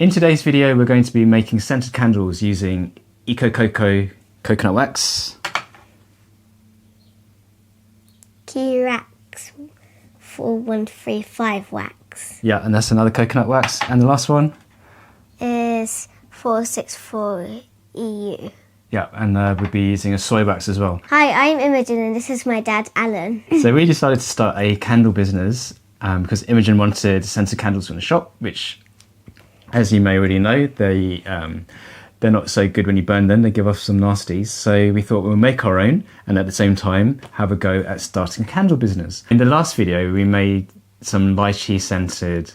In today's video, we're going to be making scented candles using Ecococo coconut wax, T-Rex 4135 wax. yeah, and that's another coconut wax, and the last one Is 464 EU. yeah, and we'll be using a soy wax as well. Hi, I'm Imogen and this is my dad, Alan. So we decided to start a candle business because Imogen wanted scented candles from the shop, which, as you may already know, they're not so good when you burn them. They give off some nasties. So we thought we'll make our own and at the same time have a go at starting a candle business. In the last video, we made some lychee scented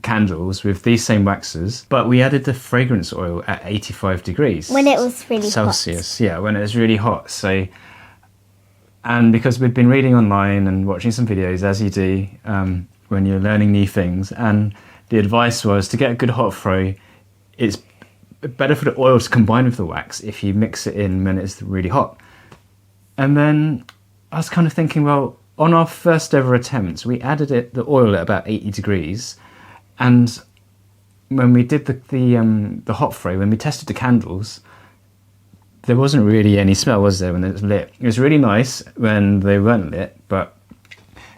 candles with these same waxes, but we added the fragrance oil at 85 degrees. When it was really Celsius, yeah, when it was really hot. So, and because we'd been reading online and watching some videos, as you do when you're learning new things, and the advice was to get a good hot throw, it's better for the oil to combine with the wax if you mix it in when it's really hot. And then I was kind of thinking, well, on our first ever attempt, we added the oil at about 80 degrees. And when we did the hot throw, when we tested the candles, there wasn't really any smell, was there, when it was lit? It was really nice when they weren't lit, but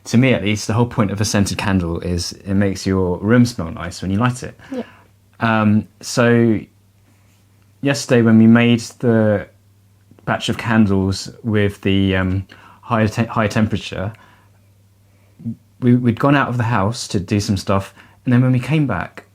to me at least, the whole point of a scented candle is it makes your room smell nice when you light it. Yeah. So yesterday when we made the batch of candles with the high temperature, we'd gone out of the house to do some stuff, and then when we came back,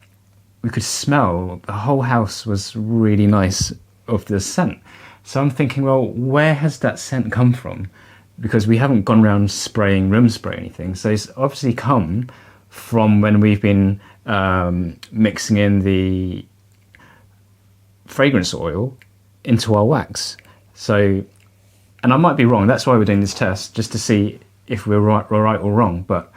we could smell the whole house was really nice of the scent. So I'm thinking, well, where has that scent come from? Because we haven't gone around spraying room spray or anything. So it's obviously come from when we've been mixing in the fragrance oil into our wax. So, and I might be wrong, that's why we're doing this test, just to see if we're right or wrong. But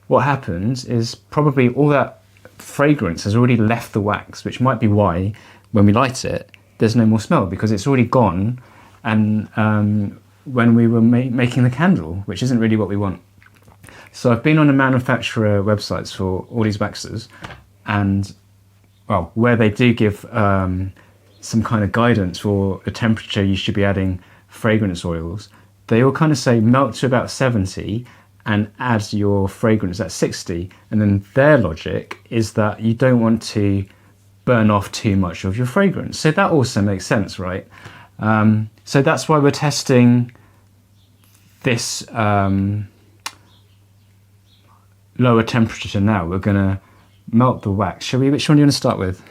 what happens is probably all that fragrance has already left the wax, which might be why when we light it, there's no more smell, because it's already gone. And when we were making the candle, which isn't really what we want. So I've been on the manufacturer websites for all these waxes, and well, where they do give some kind of guidance for the temperature you should be adding fragrance oils, they all kind of say melt to about 70 and add your fragrance at 60. And then their logic is that you don't want to burn off too much of your fragrance. So that also makes sense, right? So that's why we're testing this lower temperature now. We're going to melt the wax. Shall we? Which one do you want to start with?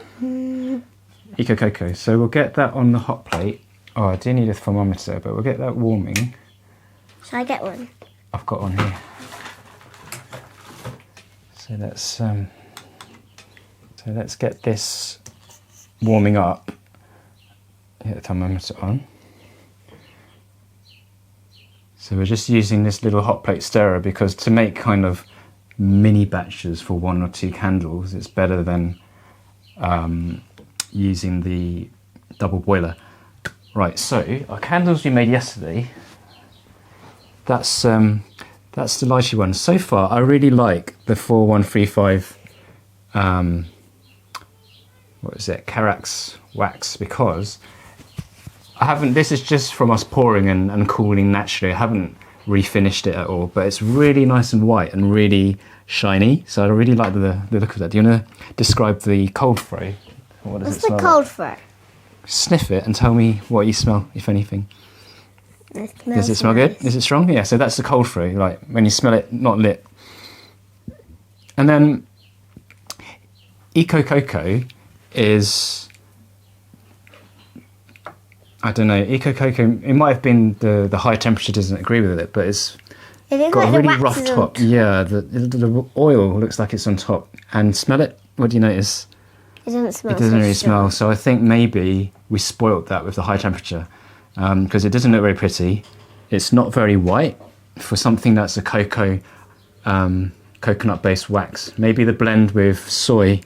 Ecococo. So we'll get that on the hot plate. Oh, I do need a thermometer, but we'll get that warming. Shall I get one? I've got one here. So let's get this warming up. Get the thermometer on. So we're just using this little hot plate stirrer because to make kind of mini batches for 1 or 2 candles, it's better than using the double boiler. Right, so our candles we made yesterday, that's the lychee one. So far, I really like the 4135, what is it, Carax wax, because this is just from us pouring and cooling naturally. I haven't refinished it at all, but it's really nice and white and really shiny. So I really like the look of that. Do you want to describe the cold throw? What does What's it the smell cold like? throw? Sniff it and tell me what you smell, if anything. Does it smell good? Is it strong? Yeah, so that's the cold throw, like when you smell it not lit. And then Ecococo is, I don't know, Ecococo, it might have been the high temperature doesn't agree with it, but it's got a really rough top. Yeah, the oil looks like it's on top. And smell it, what do you notice? It doesn't smell. It doesn't really smell, so I think maybe we spoilt that with the high temperature because it doesn't look very pretty. It's not very white for something that's a coconut-based wax. Maybe the blend with soy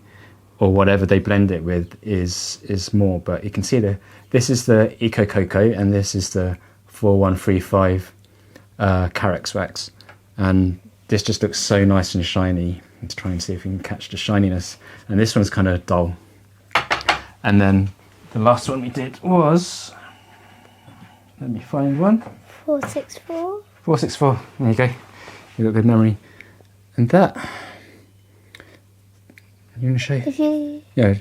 or whatever they blend it with is more, but you can see this is the Ecococo and this is the 4135 Carax wax, and this just looks so nice and shiny. Let's try and see if we can catch the shininess. And this one's kind of dull. And then the last one we did was, let me find one. 464. 464. There you go. You got good memory. And that. You want to show? If you... Yeah,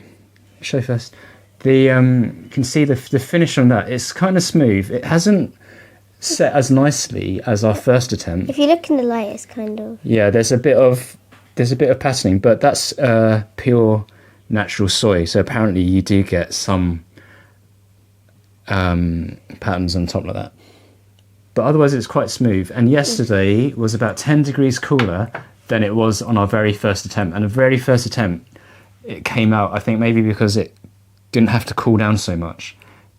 show first. The you can see the finish on that. It's kind of smooth. It hasn't set as nicely as our first attempt. If you look in the light, it's kind of... Yeah, there's a bit of patterning, but that's pure natural soy. So apparently you do get some patterns on top like that. But otherwise it's quite smooth. And yesterday was about 10 degrees cooler than it was on our very first attempt. And the very first attempt, it came out, I think maybe because it didn't have to cool down so much.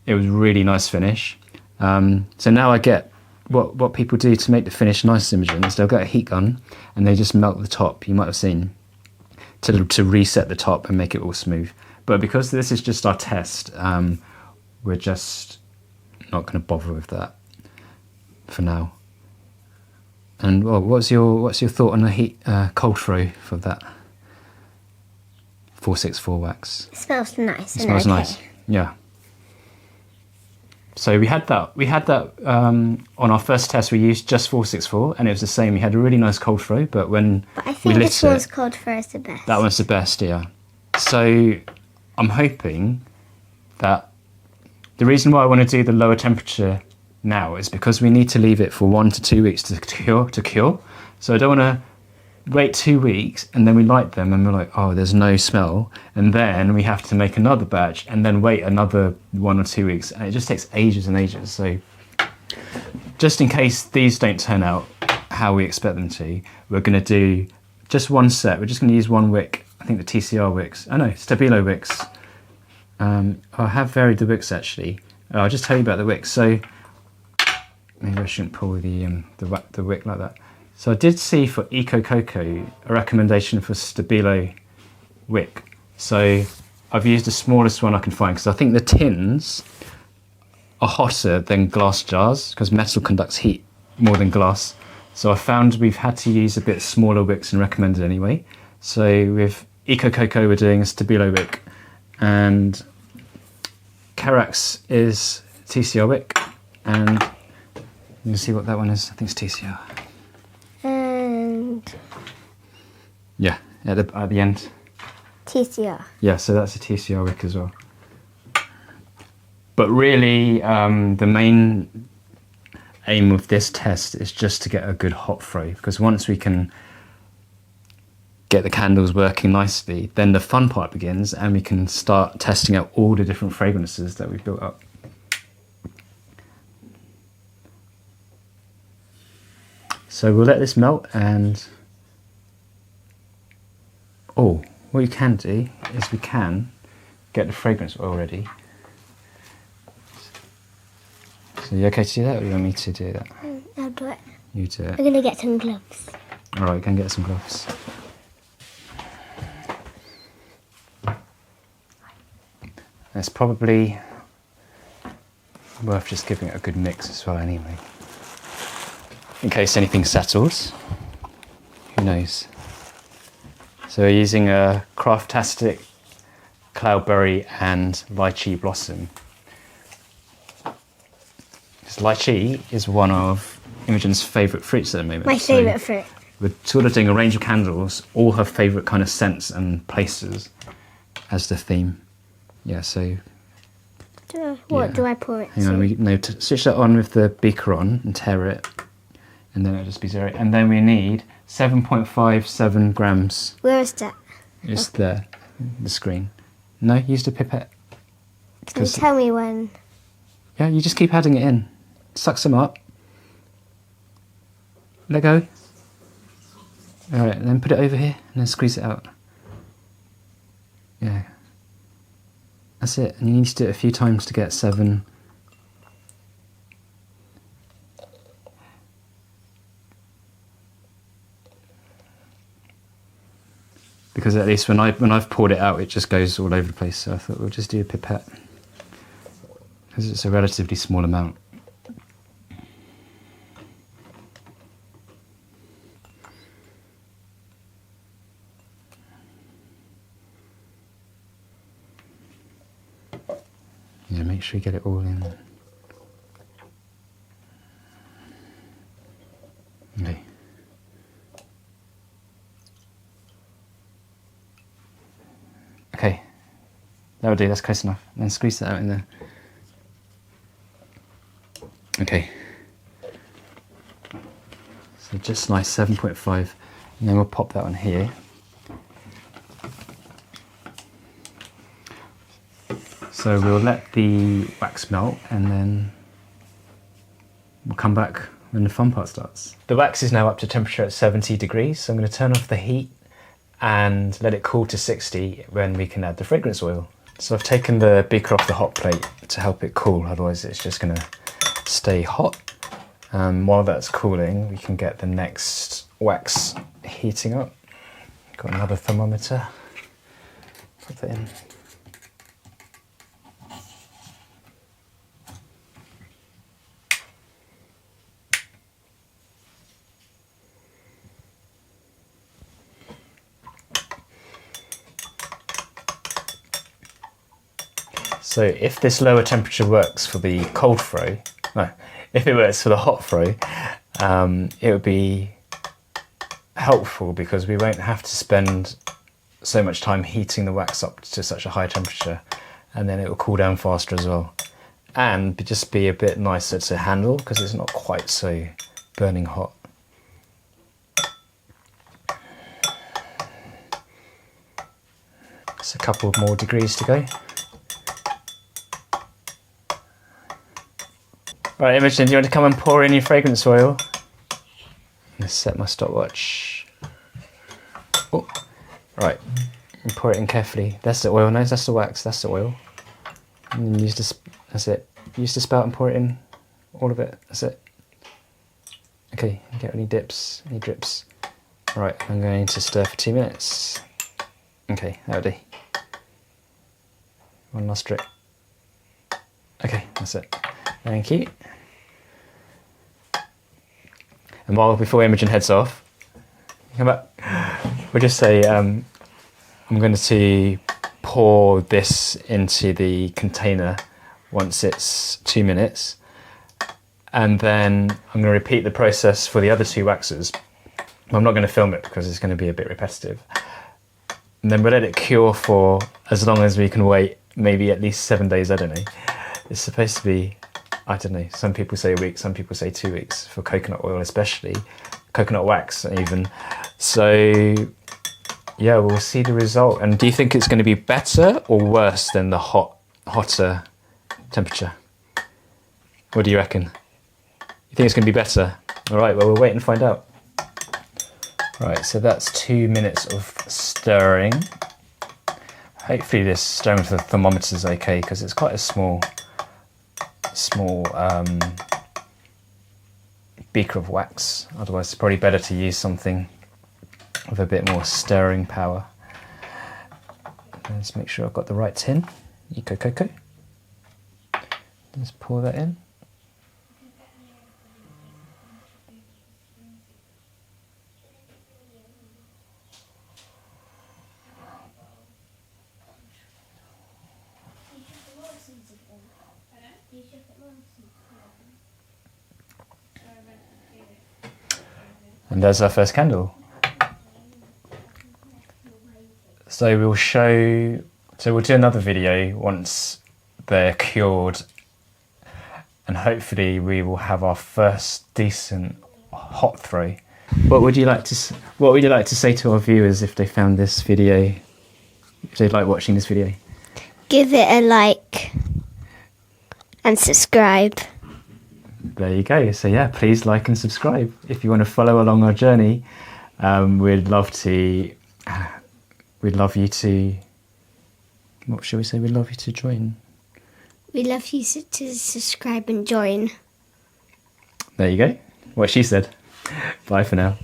It was really nice finish. So now I get what people do to make the finish nice, Imogen, is they'll get a heat gun and they just melt the top, you might have seen, to reset the top and make it all smooth. But because this is just our test, we're just not going to bother with that for now. And well, what's your thought on the cold throw for that 464 wax? It smells nice. It smells nice. Yeah. So we had that on our first test. We used just 464, and it was the same. We had a really nice cold throw, but when I think we lit this one's it, cold throw is the best. that one's the best, yeah. So I'm hoping that the reason why I want to do the lower temperature now is because we need to leave it for 1 to 2 weeks to cure. So I don't want to wait 2 weeks and then we light them and we're like, oh, there's no smell, and then we have to make another batch and then wait another 1 or 2 weeks, and it just takes ages and ages. So just in case these don't turn out how we expect them to, we're going to do just one set. We're just going to use one wick. I think the TCR wicks. Oh no, Stabilo wicks. I have varied the wicks actually. I'll just tell you about the wicks. So maybe I shouldn't pull the wick like that. So I did see for Ecococo a recommendation for Stabilo wick. So I've used the smallest one I can find because I think the tins are hotter than glass jars because metal conducts heat more than glass. So I found we've had to use a bit smaller wicks and recommended anyway. So with Ecococo we're doing a Stabilo wick, and Carax is TCR wick, and you can see what that one is. I think it's TCR. And Yeah, at the end. TCR. Yeah, so that's a TCR wick as well. But really, the main aim of this test is just to get a good hot throw, because once we can get the candles working nicely, then the fun part begins and we can start testing out all the different fragrances that we've built up. So we'll let this melt, and what you can do is we can get the fragrance oil ready. So you okay to do that, or do you want me to do that? I'll do it. You do it. I'm going to get some gloves. Alright, go and get some gloves. It's probably worth just giving it a good mix as well anyway, in case anything settles. Who knows? So we're using a Craftastic Cloudberry and Lychee Blossom. Because lychee is one of Imogen's favourite fruits at the moment. My favourite fruit. We're sort of doing a range of candles, all her favourite kind of scents and places as the theme. Yeah, so... What do I pour it Hang on, switch that on with the beaker on and tear it, and then it'll just be 0. And then we need 7.57 grams. Where is that? It's there, the screen. No, use the pipette. Can you tell me when? Yeah, you just keep adding it in. Suck some up. Let go. Alright, and then put it over here, and then squeeze it out. Yeah. That's it, and you need to do it a few times to get 7. Because at least when I've poured it out, it just goes all over the place. So I thought we'll just do a pipette, because it's a relatively small amount. Yeah, make sure you get it all in. Okay. Okay, that'll do, that's close enough. And then squeeze that out in there. Okay. So just nice 7.5, and then we'll pop that on here. So we'll let the wax melt and then we'll come back when the fun part starts. The wax is now up to temperature at 70 degrees, so I'm going to turn off the heat and let it cool to 60 when we can add the fragrance oil. So I've taken the beaker off the hot plate to help it cool, otherwise it's just going to stay hot. While that's cooling, we can get the next wax heating up. Got another thermometer. Put that in. So if this lower temperature works for the cold throw, no, if it works for the hot throw, it would be helpful because we won't have to spend so much time heating the wax up to such a high temperature, and then it will cool down faster as well. And just be a bit nicer to handle because it's not quite so burning hot. Just a couple more degrees to go. Right, Imogen, do you want to come and pour in your fragrance oil? Let's set my stopwatch. Oh, right, and pour it in carefully. That's the oil, no, that's the wax, that's the oil. And then use this, that's it. Use the spout and pour it in, all of it, that's it. Okay, get any dips, any drips. Right, I'm going to stir for 2 minutes. Okay, that'll do. One last drip. Okay, that's it. Thank you. And before Imogen heads off, come back. We'll just say I'm going to pour this into the container once it's 2 minutes, and then I'm going to repeat the process for the other 2 waxes. I'm not going to film it because it's going to be a bit repetitive. And then we'll let it cure for as long as we can wait, maybe at least 7 days, I don't know. It's supposed to be, I don't know, some people say a week, some people say 2 weeks for coconut oil especially, coconut wax even. So yeah, we'll see the result. And do you think it's going to be better or worse than the hotter temperature? What do you reckon? You think it's going to be better? All right, well, we'll wait and find out. Right, so that's 2 minutes of stirring. Hopefully this stirring with the thermometer is okay because it's quite a small beaker of wax. Otherwise it's probably better to use something with a bit more stirring power. Let's make sure I've got the right tin. Ecococo. Just pour that in. And there's our first candle. So we'll do another video once they're cured, and hopefully we will have our first decent hot throw. What would you like to say to our viewers if they found this video, if they like watching this video? Give it a like and subscribe. There you go. So yeah, please like and subscribe if you want to follow along our journey. We'd love you to. What shall we say? We'd love you to join. We'd love you to subscribe and join. There you go. What she said. Bye for now.